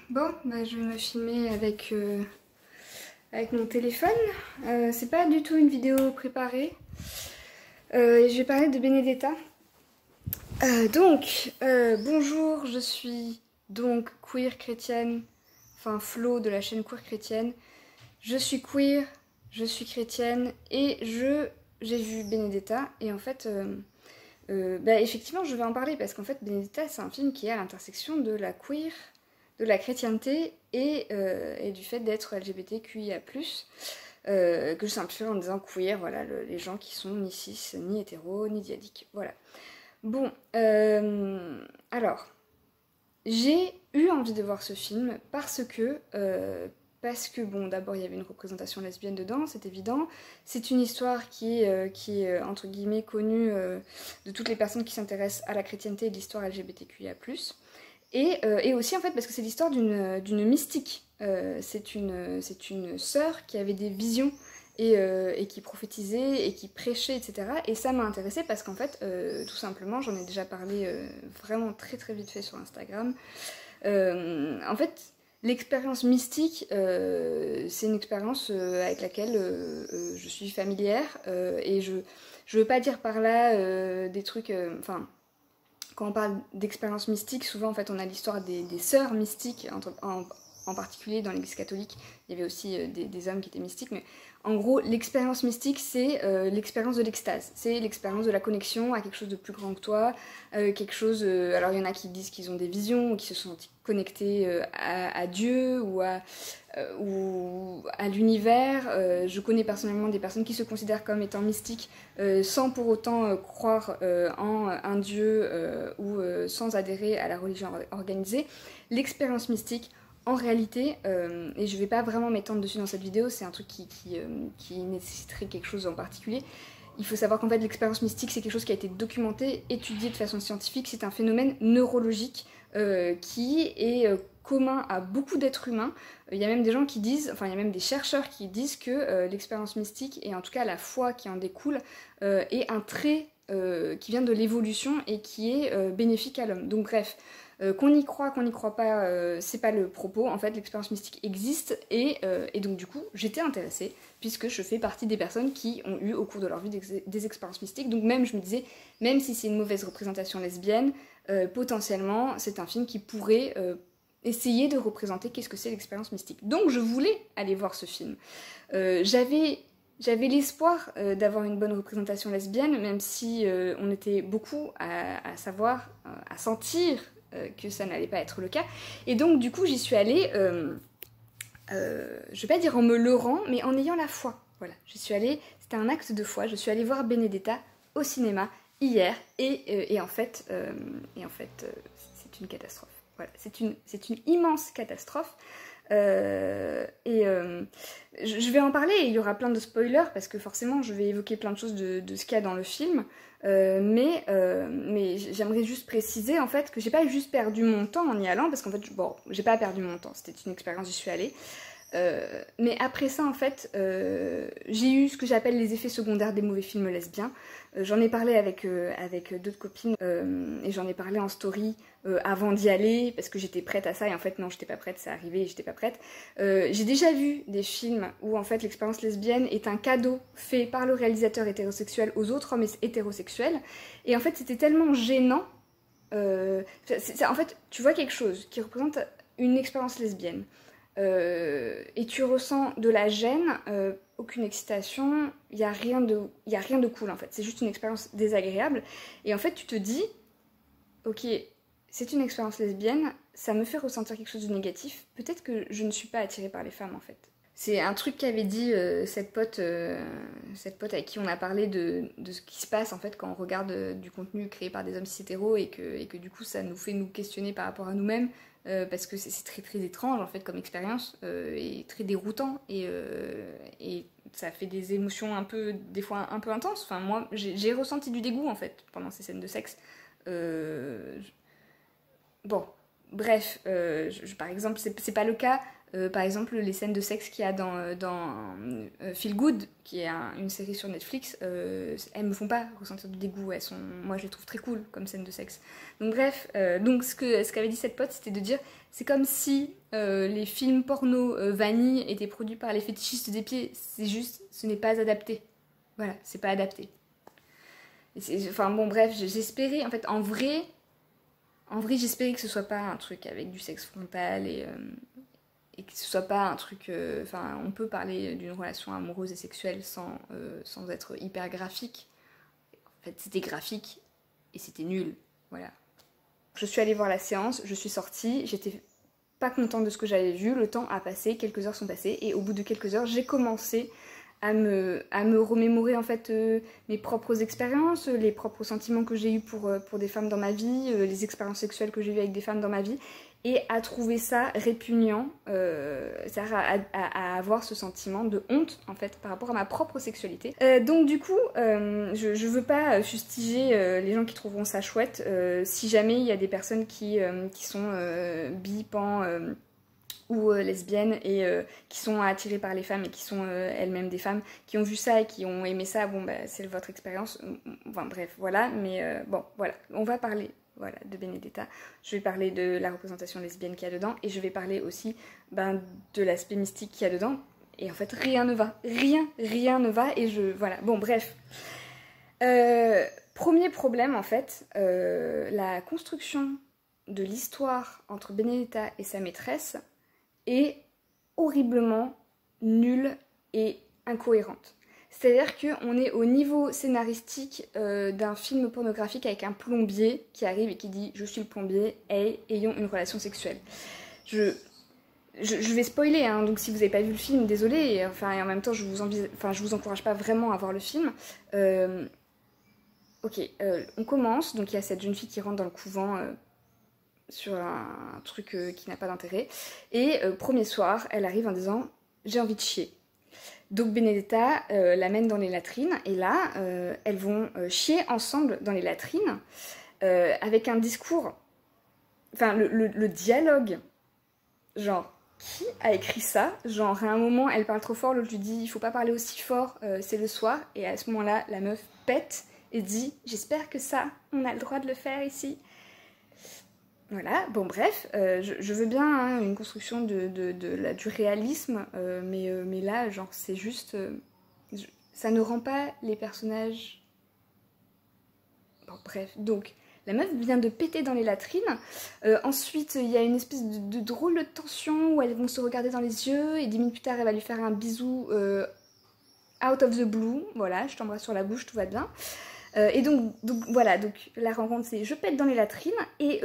Bon, bah, je vais me filmer avec mon téléphone. C'est pas du tout une vidéo préparée. Et je vais parler de Benedetta. Bonjour, je suis donc queer chrétienne, enfin Flo de la chaîne Queer Chrétienne. Je suis queer, je suis chrétienne et j'ai vu Benedetta et en fait, effectivement je vais en parler parce qu'en fait Benedetta c'est un film qui est à l'intersection de la queer, de la chrétienté et du fait d'être LGBTQIA+, que je simplifie en disant queer, voilà, les gens qui sont ni cis, ni hétéros, ni diadiques, voilà. Bon, alors, j'ai eu envie de voir ce film parce que, bon, d'abord il y avait une représentation lesbienne dedans, c'est évident. C'est une histoire qui est entre guillemets connue de toutes les personnes qui s'intéressent à la chrétienté et de l'histoire LGBTQIA+. Et aussi en fait parce que c'est l'histoire d'une mystique. C'est une sœur qui avait des visions et qui prophétisait et qui prêchait, etc. Et ça m'a intéressée parce qu'en fait, tout simplement, j'en ai déjà parlé vraiment très très vite fait sur Instagram. En fait, l'expérience mystique, c'est une expérience avec laquelle je suis familière et je veux pas dire par là des trucs... quand on parle d'expérience mystique, souvent en fait on a l'histoire des sœurs mystiques, en particulier dans l'église catholique, il y avait aussi des hommes qui étaient mystiques, mais en gros l'expérience mystique c'est l'expérience de l'extase, c'est l'expérience de la connexion à quelque chose de plus grand que toi, quelque chose, alors il y en a qui disent qu'ils ont des visions, ou qui se sont connectés à Dieu ou à l'univers. Je connais personnellement des personnes qui se considèrent comme étant mystiques sans pour autant croire en un dieu ou sans adhérer à la religion organisée. L'expérience mystique, en réalité, et je vais pas vraiment m'étendre dessus dans cette vidéo, c'est un truc qui nécessiterait quelque chose en particulier. Il faut savoir qu'en fait l'expérience mystique c'est quelque chose qui a été documenté, étudié de façon scientifique, c'est un phénomène neurologique qui est commun à beaucoup d'êtres humains. Il y a même des gens qui disent, enfin il y a même des chercheurs qui disent que l'expérience mystique, et en tout cas la foi qui en découle, est un trait qui vient de l'évolution et qui est bénéfique à l'homme. Donc bref, qu'on y croit pas, c'est pas le propos. En fait, l'expérience mystique existe et donc du coup, j'étais intéressée puisque je fais partie des personnes qui ont eu au cours de leur vie des expériences mystiques. Donc même, je me disais, même si c'est une mauvaise représentation lesbienne, potentiellement, c'est un film qui pourrait essayer de représenter qu'est-ce que c'est l'expérience mystique. Donc je voulais aller voir ce film. J'avais l'espoir d'avoir une bonne représentation lesbienne, même si on était beaucoup à savoir, à sentir que ça n'allait pas être le cas. Et donc du coup j'y suis allée, je vais pas dire en me leurrant, mais en ayant la foi. Voilà, j'y suis allée, c'était un acte de foi, je suis allée voir Benedetta au cinéma hier, et en fait, c'est une catastrophe. Voilà, c'est une immense catastrophe. Je vais en parler, il y aura plein de spoilers parce que forcément je vais évoquer plein de choses de ce qu'il y a dans le film, mais j'aimerais juste préciser en fait que j'ai pas juste perdu mon temps en y allant, parce qu'en fait, bon, j'ai pas perdu mon temps, c'était une expérience, j'y suis allée. Mais après ça, en fait, j'ai eu ce que j'appelle les effets secondaires des mauvais films lesbiens. J'en ai parlé avec d'autres copines et j'en ai parlé en story avant d'y aller parce que j'étais prête à ça et en fait non, j'étais pas prête, c'est arrivé et j'étais pas prête. J'ai déjà vu des films où en fait l'expérience lesbienne est un cadeau fait par le réalisateur hétérosexuel aux autres hommes hétérosexuels et en fait c'était tellement gênant. En fait, tu vois quelque chose qui représente une expérience lesbienne. Et tu ressens de la gêne, aucune excitation, il n'y a rien de cool en fait, c'est juste une expérience désagréable. Et en fait tu te dis, ok, c'est une expérience lesbienne, ça me fait ressentir quelque chose de négatif, peut-être que je ne suis pas attirée par les femmes en fait. C'est un truc qu'avait dit cette pote avec qui on a parlé de ce qui se passe en fait quand on regarde du contenu créé par des hommes cis hétéros et que du coup ça nous fait nous questionner par rapport à nous-mêmes parce que c'est très très étrange en fait comme expérience et très déroutant et ça fait des émotions un peu, des fois un peu intenses. Enfin moi j'ai ressenti du dégoût en fait pendant ces scènes de sexe. Bon, bref, par exemple, c'est pas le cas Par exemple, les scènes de sexe qu'il y a dans Feel Good, qui est une série sur Netflix, elles me font pas ressentir du dégoût. Moi, je les trouve très cool comme scènes de sexe. Donc bref, donc ce qu'avait dit cette pote, c'était de dire, c'est comme si les films porno vanille étaient produits par les fétichistes des pieds. C'est juste, ce n'est pas adapté. Voilà, c'est pas adapté. Enfin bon, bref, j'espérais, en fait, en vrai, j'espérais que ce soit pas un truc avec du sexe frontal et que ce soit pas un truc... Enfin, on peut parler d'une relation amoureuse et sexuelle sans être hyper graphique. En fait, c'était graphique et c'était nul. Voilà. Je suis allée voir la séance, je suis sortie, j'étais pas contente de ce que j'avais vu, le temps a passé, quelques heures sont passées, et au bout de quelques heures, j'ai commencé à me remémorer en fait mes propres expériences, les propres sentiments que j'ai eus pour des femmes dans ma vie, les expériences sexuelles que j'ai eues avec des femmes dans ma vie, et à trouver ça répugnant, c'est-à-dire à avoir ce sentiment de honte en fait par rapport à ma propre sexualité. Donc du coup, je veux pas fustiger les gens qui trouveront ça chouette. Si jamais il y a des personnes qui sont bi, pan ou lesbiennes et qui sont attirées par les femmes et qui sont elles-mêmes des femmes, qui ont vu ça et qui ont aimé ça, bon bah c'est votre expérience. Enfin bref, voilà, mais bon voilà, on va parler. Voilà, de Benedetta. Je vais parler de la représentation lesbienne qu'il y a dedans et je vais parler aussi de l'aspect mystique qu'il y a dedans. Et en fait, rien ne va. Rien ne va et voilà. Bon, bref. Premier problème, en fait, la construction de l'histoire entre Benedetta et sa maîtresse est horriblement nulle et incohérente. C'est-à-dire qu'on est au niveau scénaristique d'un film pornographique avec un plombier qui arrive et qui dit « Je suis le plombier, hey, ayons une relation sexuelle ». Je vais spoiler, hein, donc si vous n'avez pas vu le film, désolé, et en même temps je vous encourage pas vraiment à voir le film. On commence, donc il y a cette jeune fille qui rentre dans le couvent sur un truc qui n'a pas d'intérêt, et premier soir, elle arrive en disant « J'ai envie de chier ». Donc Benedetta l'amène dans les latrines et là, elles vont chier ensemble dans les latrines avec un discours, enfin le dialogue, genre qui a écrit ça? Genre à un moment elle parle trop fort, l'autre lui dit il faut pas parler aussi fort, c'est le soir, et à ce moment-là la meuf pète et dit j'espère que ça, on a le droit de le faire ici. Voilà, bon bref, je veux bien hein, une construction du réalisme, mais là, genre, c'est juste... ça ne rend pas les personnages... Bon bref, donc, la meuf vient de péter dans les latrines, ensuite, il y a une espèce de drôle de tension où elles vont se regarder dans les yeux, et 10 minutes plus tard, elle va lui faire un bisou out of the blue, voilà, je t'embrasse sur la bouche, tout va bien. Et donc voilà, donc la rencontre c'est je pète dans les latrines et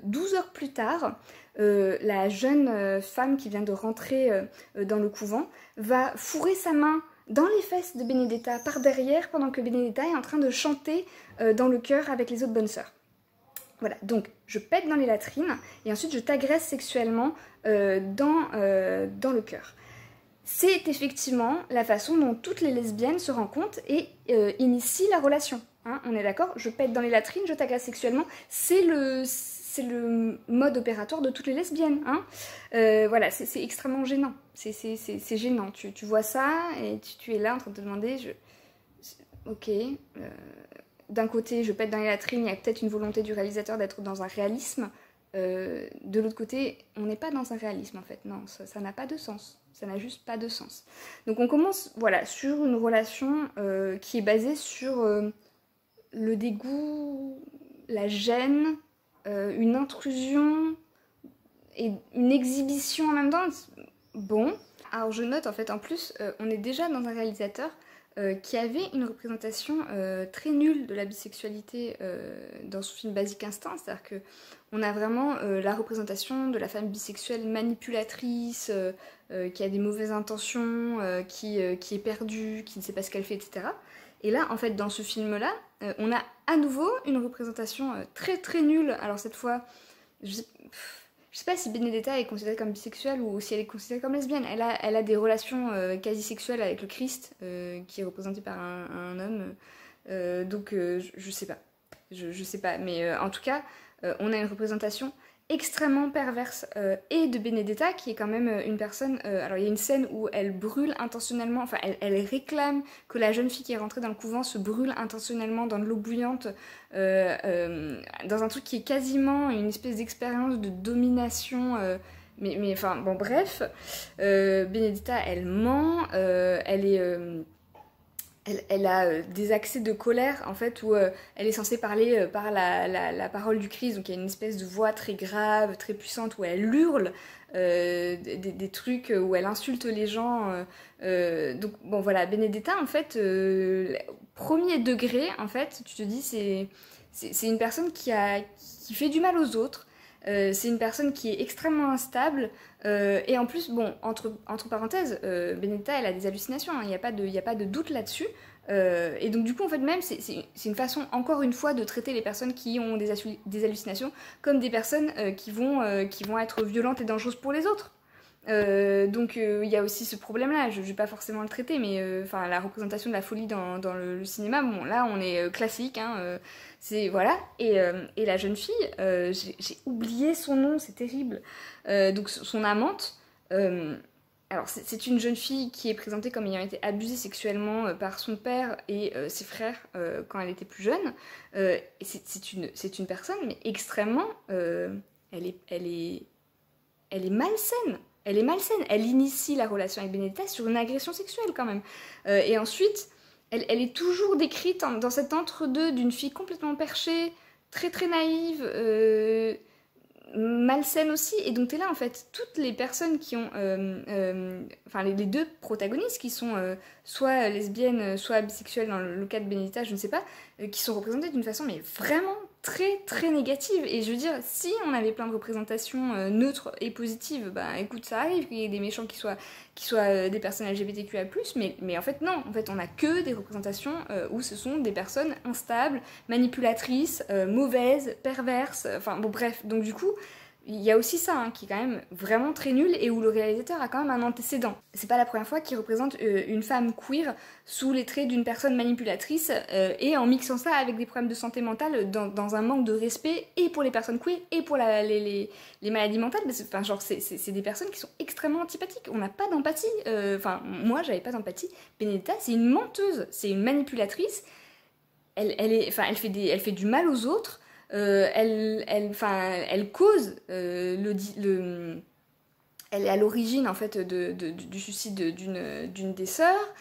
12 heures plus tard, la jeune femme qui vient de rentrer dans le couvent va fourrer sa main dans les fesses de Benedetta par derrière pendant que Benedetta est en train de chanter dans le chœur avec les autres bonnes sœurs. Voilà, donc je pète dans les latrines et ensuite je t'agresse sexuellement dans le chœur. C'est effectivement la façon dont toutes les lesbiennes se rencontrent et initient la relation. Hein, on est d'accord? Je pète dans les latrines, je t'agresse sexuellement. C'est le mode opératoire de toutes les lesbiennes. Hein. Voilà, c'est extrêmement gênant. C'est gênant. Tu vois ça et tu es là en train de te demander... Ok. D'un côté, je pète dans les latrines, il y a peut-être une volonté du réalisateur d'être dans un réalisme. De l'autre côté, on n'est pas dans un réalisme en fait. Non, ça n'a pas de sens. Ça n'a juste pas de sens. Donc on commence voilà, sur une relation qui est basée sur le dégoût, la gêne, une intrusion et une exhibition en même temps. Bon, alors je note en fait en plus, on est déjà dans un réalisateur qui avait une représentation très nulle de la bisexualité dans son film Basic Instinct, c'est-à-dire que on a vraiment la représentation de la femme bisexuelle manipulatrice, qui a des mauvaises intentions, qui est perdue, qui ne sait pas ce qu'elle fait, etc. Et là, en fait, dans ce film-là, on a à nouveau une représentation très très nulle. Alors cette fois, je sais pas si Benedetta est considérée comme bisexuelle ou si elle est considérée comme lesbienne. Elle a des relations quasi sexuelles avec le Christ, qui est représenté par un homme. Donc je sais pas. Je sais pas. Mais en tout cas, on a une représentation extrêmement perverse et de Benedetta qui est quand même une personne alors il y a une scène où elle brûle intentionnellement, enfin elle réclame que la jeune fille qui est rentrée dans le couvent se brûle intentionnellement dans de l'eau bouillante dans un truc qui est quasiment une espèce d'expérience de domination mais enfin bon bref Benedetta elle ment elle a des accès de colère en fait où elle est censée parler par la parole du Christ, donc il y a une espèce de voix très grave, très puissante où elle hurle des trucs où elle insulte les gens. Donc bon voilà, Benedetta en fait, premier degré en fait, tu te dis c'est une personne qui fait du mal aux autres. C'est une personne qui est extrêmement instable et en plus, bon, entre parenthèses, Benedetta elle a des hallucinations, il n'y a pas de doute là-dessus. Et donc du coup en fait même c'est une façon encore une fois de traiter les personnes qui ont des hallucinations comme des personnes qui vont être violentes et dangereuses pour les autres. Donc il y a aussi ce problème là, je vais pas forcément le traiter mais enfin la représentation de la folie dans le cinéma, bon là on est classique hein, c'est voilà et la jeune fille j'ai oublié son nom, c'est terrible, donc son amante alors c'est une jeune fille qui est présentée comme ayant été abusée sexuellement par son père et ses frères quand elle était plus jeune. Et c'est une personne mais extrêmement elle est malsaine. Elle est malsaine. Elle initie la relation avec Benedetta sur une agression sexuelle quand même. Et ensuite, elle est toujours décrite dans cet entre-deux d'une fille complètement perchée, très très naïve, malsaine aussi. Et donc t'es là en fait, toutes les personnes qui ont... enfin les deux protagonistes qui sont soit lesbiennes, soit bisexuelles dans le cas de Benedetta, je ne sais pas, qui sont représentées d'une façon mais vraiment très très négative. Et je veux dire, si on avait plein de représentations neutres et positives, bah écoute, ça arrive qu'il y ait des méchants qui soient des personnes LGBTQIA+, mais en fait non, en fait on a que des représentations où ce sont des personnes instables, manipulatrices, mauvaises, perverses, enfin bon bref, donc du coup il y a aussi ça hein, qui est quand même vraiment très nul et où le réalisateur a quand même un antécédent. C'est pas la première fois qu'il représente une femme queer sous les traits d'une personne manipulatrice et en mixant ça avec des problèmes de santé mentale dans un manque de respect et pour les personnes queer et pour les maladies mentales. Enfin, genre, c'est des personnes qui sont extrêmement antipathiques. On n'a pas d'empathie. Enfin, moi, j'avais pas d'empathie. Benedetta, c'est une menteuse, c'est une manipulatrice. Elle fait du mal aux autres. Elle cause elle est à l'origine en fait du suicide d'une des sœurs.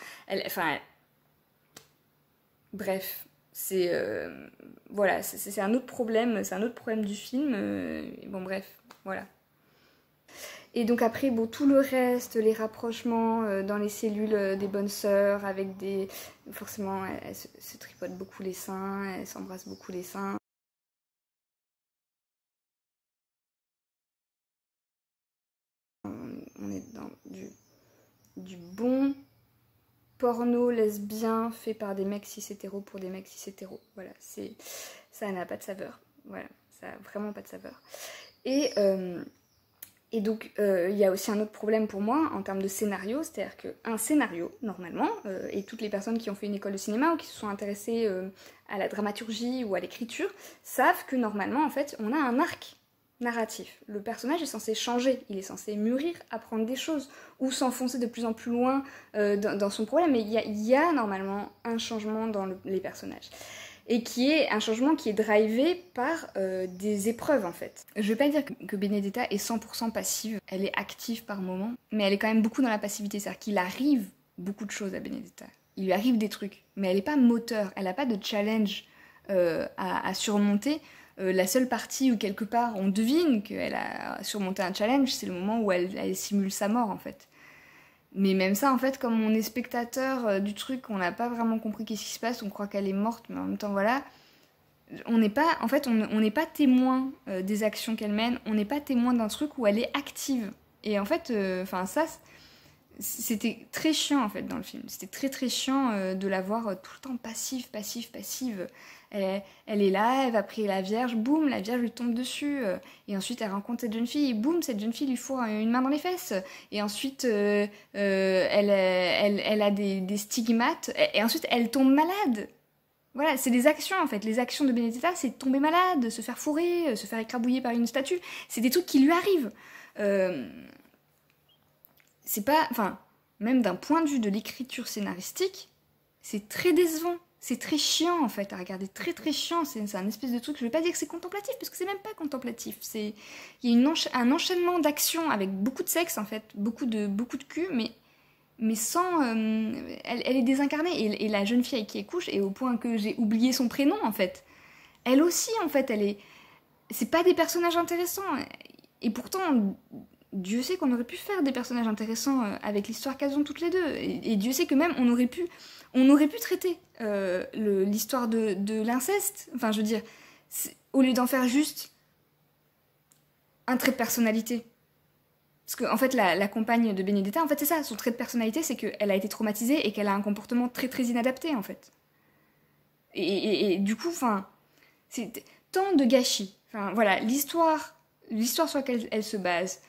Bref, c'est voilà, c'est un autre problème, du film. Bon bref, voilà. Et donc après, bon, tout le reste, les rapprochements dans les cellules des bonnes sœurs, avec des... Forcément, elles se tripotent beaucoup les seins, elles s'embrassent beaucoup les seins. On est dans du bon porno lesbien fait par des mecs cis-hétéros pour des mecs cis-hétéros. Voilà, ça n'a pas de saveur. Voilà, ça n'a vraiment pas de saveur. Et donc, il y a aussi un autre problème pour moi en termes de scénario, c'est-à-dire qu'un scénario, normalement, et toutes les personnes qui ont fait une école de cinéma ou qui se sont intéressées à la dramaturgie ou à l'écriture, savent que normalement, en fait, on a un arc narratif. Le personnage est censé changer, il est censé mûrir, apprendre des choses, ou s'enfoncer de plus en plus loin dans son problème, mais il y a normalement un changement dans les personnages. Et qui est un changement qui est drivé par des épreuves en fait. Je vais pas dire que Benedetta est 100% passive, elle est active par moment, mais elle est quand même beaucoup dans la passivité, c'est-à-dire qu'il arrive beaucoup de choses à Benedetta. Il lui arrive des trucs, mais elle est pas moteur, elle a pas de challenge à surmonter. La seule partie où quelque part on devine qu'elle a surmonté un challenge, c'est le moment où elle simule sa mort en fait. Mais même ça, en fait, comme on est spectateur du truc, on n'a pas vraiment compris qu'est-ce qui se passe, on croit qu'elle est morte, mais en même temps, voilà. On n'est pas, en fait, on n'est pas témoin des actions qu'elle mène, on n'est pas témoin d'un truc où elle est active. Et en fait, ça, c'était très chiant, en fait, dans le film. C'était très très chiant de la voir tout le temps passive. Elle est là, elle va prier la Vierge, boum, la Vierge lui tombe dessus. Et ensuite, elle rencontre cette jeune fille, et boum, cette jeune fille lui fourre une main dans les fesses. Et ensuite, elle a des stigmates, et ensuite, elle tombe malade. Voilà, c'est les actions en fait. Les actions de Benedetta, c'est tomber malade, se faire fourrer, se faire écrabouiller par une statue. C'est des trucs qui lui arrivent. C'est pas... Enfin, même d'un point de vue de l'écriture scénaristique, c'est très décevant. C'est très chiant en fait à regarder, très très chiant. C'est un espèce de truc, je vais pas dire que c'est contemplatif, parce que c'est même pas contemplatif. Il y a un enchaînement d'actions avec beaucoup de sexe en fait, beaucoup de cul, mais sans... elle est désincarnée. Et la jeune fille avec qui elle couche, et au point que j'ai oublié son prénom en fait. Elle aussi en fait, c'est pas des personnages intéressants. Et pourtant, Dieu sait qu'on aurait pu faire des personnages intéressants avec l'histoire qu'elles ont toutes les deux. Et Dieu sait que même on aurait pu traiter l'histoire de l'inceste. Enfin, je veux dire, au lieu d'en faire juste un trait de personnalité. Parce qu'en fait, la compagne de Benedetta, en fait, c'est ça. Son trait de personnalité, c'est qu'elle a été traumatisée et qu'elle a un comportement très très inadapté, en fait. Et du coup, enfin, c'est tant de gâchis. Enfin, voilà, l'histoire sur laquelle elle se base.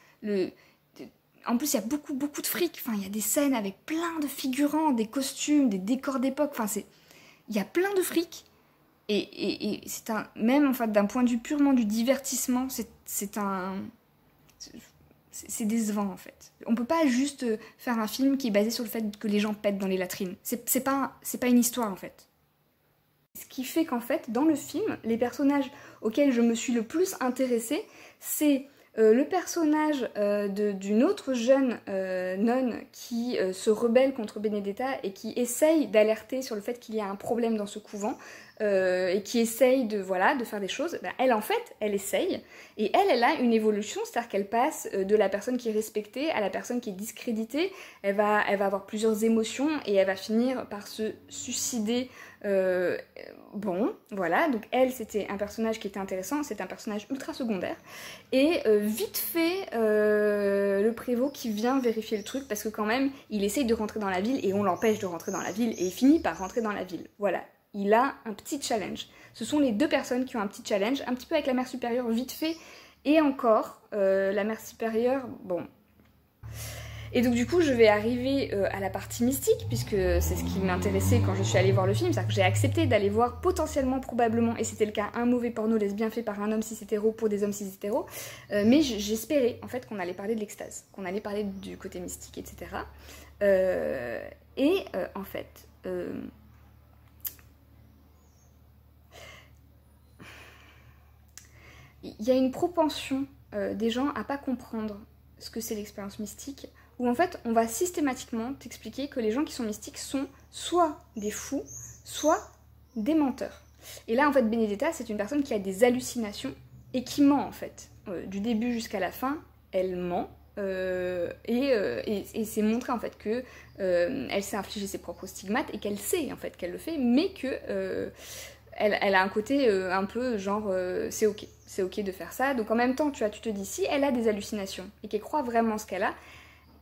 En plus, il y a beaucoup de fric. Enfin, il y a des scènes avec plein de figurants, des costumes, des décors d'époque. Enfin, il y a plein de fric. Et c'est même en fait, d'un point de vue purement du divertissement, c'est décevant en fait. On peut pas juste faire un film qui est basé sur le fait que les gens pètent dans les latrines. C'est pas une histoire en fait. Ce qui fait qu'en fait, dans le film, les personnages auxquels je me suis le plus intéressée, c'est le personnage d'une autre jeune nonne qui se rebelle contre Benedetta et qui essaye d'alerter sur le fait qu'il y a un problème dans ce couvent et qui essaye de faire des choses. Ben, elle en fait, elle essaye et elle a une évolution, c'est-à-dire qu'elle passe de la personne qui est respectée à la personne qui est discréditée. Elle va avoir plusieurs émotions et elle va finir par se suicider. Bon, voilà, donc elle c'était un personnage qui était intéressant, c'est un personnage ultra secondaire, et vite fait le prévôt qui vient vérifier le truc, parce que quand même il essaye de rentrer dans la ville et on l'empêche de rentrer dans la ville, et il finit par rentrer dans la ville, voilà, il a un petit challenge. Ce sont les deux personnes qui ont un petit challenge, un petit peu avec la mère supérieure vite fait, et encore, la mère supérieure, bon... Et donc du coup je vais arriver à la partie mystique, puisque c'est ce qui m'intéressait quand je suis allée voir le film, c'est-à-dire que j'ai accepté d'aller voir potentiellement, probablement, et c'était le cas, un mauvais porno lesbien fait par un homme cis hétéro pour des hommes cis hétéros, mais j'espérais en fait qu'on allait parler de l'extase, qu'on allait parler du côté mystique, etc. En fait... il y a une propension des gens à pas comprendre ce que c'est l'expérience mystique, où en fait on va systématiquement t'expliquer que les gens qui sont mystiques sont soit des fous, soit des menteurs. Et là en fait Benedetta c'est une personne qui a des hallucinations et qui ment en fait. Du début jusqu'à la fin, elle ment. Et c'est montré en fait que elle s'est infligé ses propres stigmates et qu'elle sait en fait qu'elle le fait, mais que elle a un côté un peu genre c'est ok de faire ça. Donc en même temps tu te dis, si elle a des hallucinations et qu'elle croit vraiment ce qu'elle a,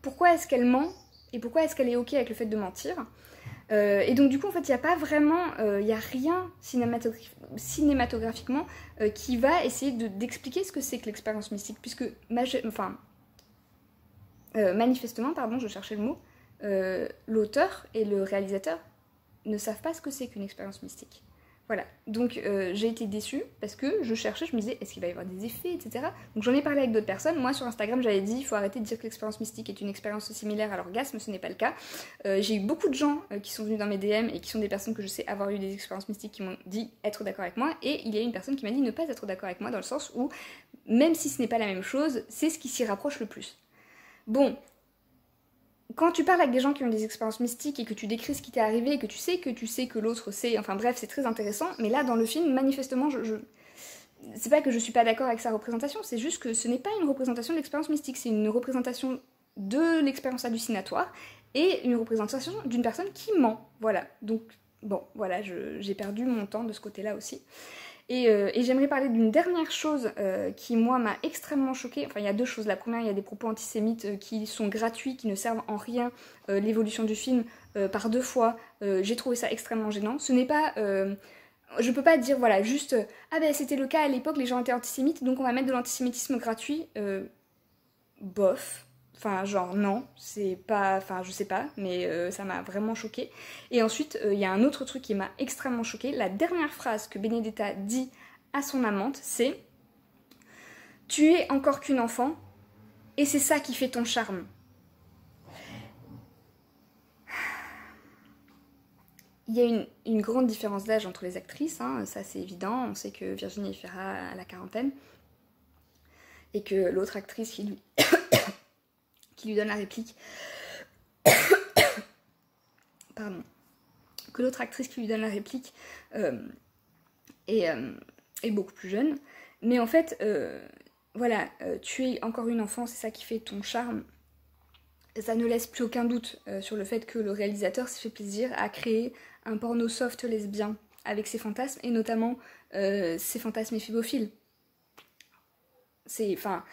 pourquoi est-ce qu'elle ment et pourquoi est-ce qu'elle est ok avec le fait de mentir? Et donc du coup en fait il n'y a pas vraiment, il n'y a rien cinématographiquement qui va essayer d'expliquer ce que c'est que l'expérience mystique, puisque manifestement, pardon, je cherchais le mot, l'auteur et le réalisateur ne savent pas ce que c'est qu'une expérience mystique. Voilà, donc j'ai été déçue parce que je cherchais, je me disais, est-ce qu'il va y avoir des effets, etc. Donc j'en ai parlé avec d'autres personnes. Moi sur Instagram j'avais dit, il faut arrêter de dire que l'expérience mystique est une expérience similaire à l'orgasme, ce n'est pas le cas. J'ai eu beaucoup de gens qui sont venus dans mes DM et qui sont des personnes que je sais avoir eu des expériences mystiques qui m'ont dit être d'accord avec moi, et il y a une personne qui m'a dit ne pas être d'accord avec moi, dans le sens où, même si ce n'est pas la même chose, c'est ce qui s'y rapproche le plus. Bon, quand tu parles avec des gens qui ont des expériences mystiques et que tu décris ce qui t'est arrivé et que tu sais que l'autre sait, enfin bref, c'est très intéressant, mais là dans le film, manifestement, c'est pas que je suis pas d'accord avec sa représentation, c'est juste que ce n'est pas une représentation de l'expérience mystique, c'est une représentation de l'expérience hallucinatoire et une représentation d'une personne qui ment, voilà. Donc bon, voilà, j'ai perdu mon temps de ce côté-là aussi. Et j'aimerais parler d'une dernière chose qui, moi, m'a extrêmement choquée. Enfin, il y a deux choses. La première, il y a des propos antisémites qui sont gratuits, qui ne servent en rien l'évolution du film par deux fois. J'ai trouvé ça extrêmement gênant. Ce n'est pas... je peux pas dire, voilà, juste ah ben c'était le cas à l'époque, les gens étaient antisémites, donc on va mettre de l'antisémitisme gratuit. Bof. Enfin, genre, non, c'est pas... Enfin, je sais pas, mais ça m'a vraiment choquée. Et ensuite, il y a un autre truc qui m'a extrêmement choquée. La dernière phrase que Benedetta dit à son amante, c'est « Tu es encore qu'une enfant, et c'est ça qui fait ton charme. » Il y a une grande différence d'âge entre les actrices, hein, ça c'est évident. On sait que Virginie Efira a la quarantaine, et que l'autre actrice qui lui donne la réplique... Pardon. Que l'autre actrice qui lui donne la réplique est beaucoup plus jeune. Mais en fait, voilà, tu es encore une enfant, c'est ça qui fait ton charme. Ça ne laisse plus aucun doute sur le fait que le réalisateur s'est fait plaisir à créer un porno soft lesbien avec ses fantasmes, et notamment ses fantasmes éphébophiles. C'est... Enfin...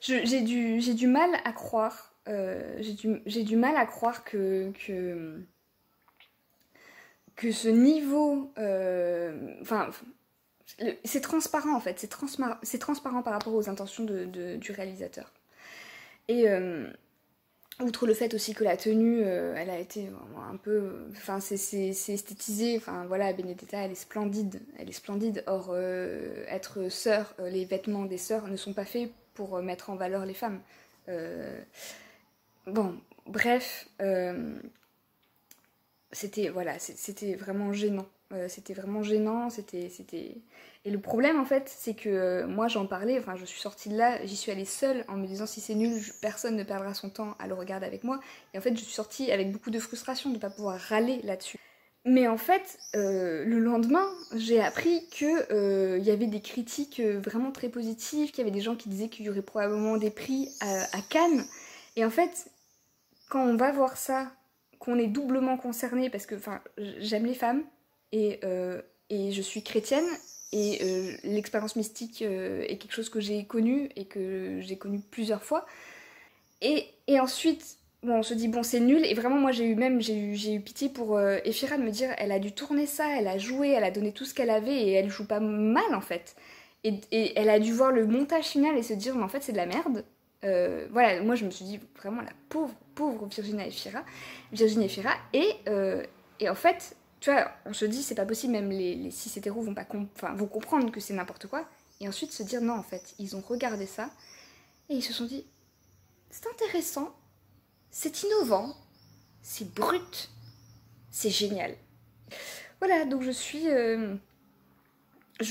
J'ai du mal à croire... j'ai du mal à croire que ce niveau... Enfin... c'est transparent en fait, c'est transparent par rapport aux intentions du réalisateur. Et outre le fait aussi que la tenue, elle a été un peu... Enfin, c'est esthétisé, enfin voilà, Benedetta, elle est splendide, or être sœur, les vêtements des sœurs ne sont pas faits pour mettre en valeur les femmes. Bon, bref, c'était vraiment gênant. C'était vraiment gênant, Et le problème en fait, c'est que moi j'en parlais, enfin je suis sortie de là, j'y suis allée seule en me disant si c'est nul, personne ne perdra son temps à le regarder avec moi. Et en fait je suis sortie avec beaucoup de frustration de ne pas pouvoir râler là-dessus. Mais en fait, le lendemain, j'ai appris qu'il y avait des critiques vraiment très positives, qu'il y avait des gens qui disaient qu'il y aurait probablement des prix à Cannes. Et en fait, quand on va voir ça, qu'on est doublement concerné, parce que j'aime les femmes, et je suis chrétienne, et l'expérience mystique est quelque chose que j'ai connu, et que j'ai connu plusieurs fois. Et ensuite, bon, on se dit, bon, c'est nul, et vraiment, moi, j'ai eu pitié pour Efira de me dire, elle a dû tourner ça, elle a joué, elle a donné tout ce qu'elle avait, et elle joue pas mal, en fait. Et elle a dû voir le montage final et se dire, mais en fait, c'est de la merde. Voilà, moi, je me suis dit, vraiment, la pauvre Virginie Efira, et en fait... Tu vois, on se dit, c'est pas possible, même les cis hétéros vont comprendre que c'est n'importe quoi. Et ensuite se dire, non, en fait, ils ont regardé ça, et ils se sont dit, c'est intéressant, c'est innovant, c'est brut, c'est génial. Voilà, donc je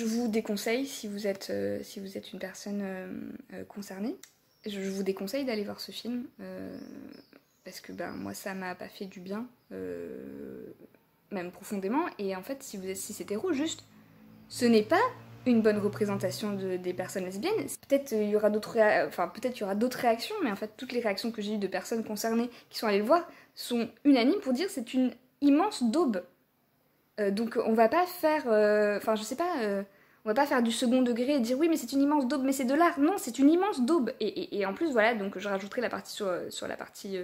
vous déconseille, si vous êtes une personne concernée, je vous déconseille d'aller voir ce film, parce que moi, ça m'a pas fait du bien, même profondément, et en fait, si vous êtes cis hétéro, juste, ce n'est pas une bonne représentation des personnes lesbiennes. Peut-être il y aura d'autres réactions, mais en fait, toutes les réactions que j'ai eues de personnes concernées qui sont allées le voir sont unanimes pour dire c'est une immense daube. Donc on va pas faire... on va pas faire du second degré et dire oui, mais c'est une immense daube, mais c'est de l'art. Non, c'est une immense daube. Et en plus, voilà, donc je rajouterai la partie sur la partie...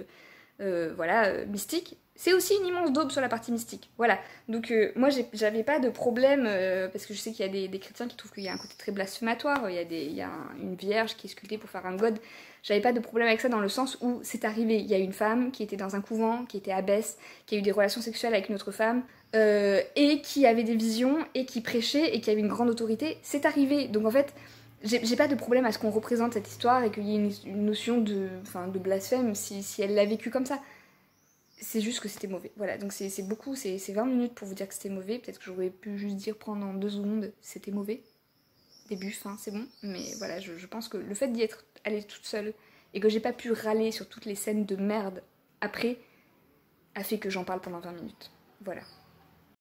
mystique, c'est aussi une immense daube sur la partie mystique. Voilà. Donc moi j'avais pas de problème parce que je sais qu'il y a des chrétiens qui trouvent qu'il y a un côté très blasphématoire, il y a une vierge qui est sculptée pour faire un god. J'avais pas de problème avec ça dans le sens où c'est arrivé. Il y a une femme qui était dans un couvent, qui était abbesse, qui a eu des relations sexuelles avec une autre femme et qui avait des visions et qui prêchait et qui avait une grande autorité. C'est arrivé. Donc en fait, j'ai pas de problème à ce qu'on représente cette histoire et qu'il y ait une notion de blasphème si elle l'a vécu comme ça. C'est juste que c'était mauvais. Voilà, donc c'est 20 minutes pour vous dire que c'était mauvais. Peut-être que j'aurais pu juste dire pendant 2 secondes c'était mauvais. Début, fin, c'est bon. Mais voilà, je pense que le fait d'y être allée toute seule et que j'ai pas pu râler sur toutes les scènes de merde après a fait que j'en parle pendant 20 minutes. Voilà.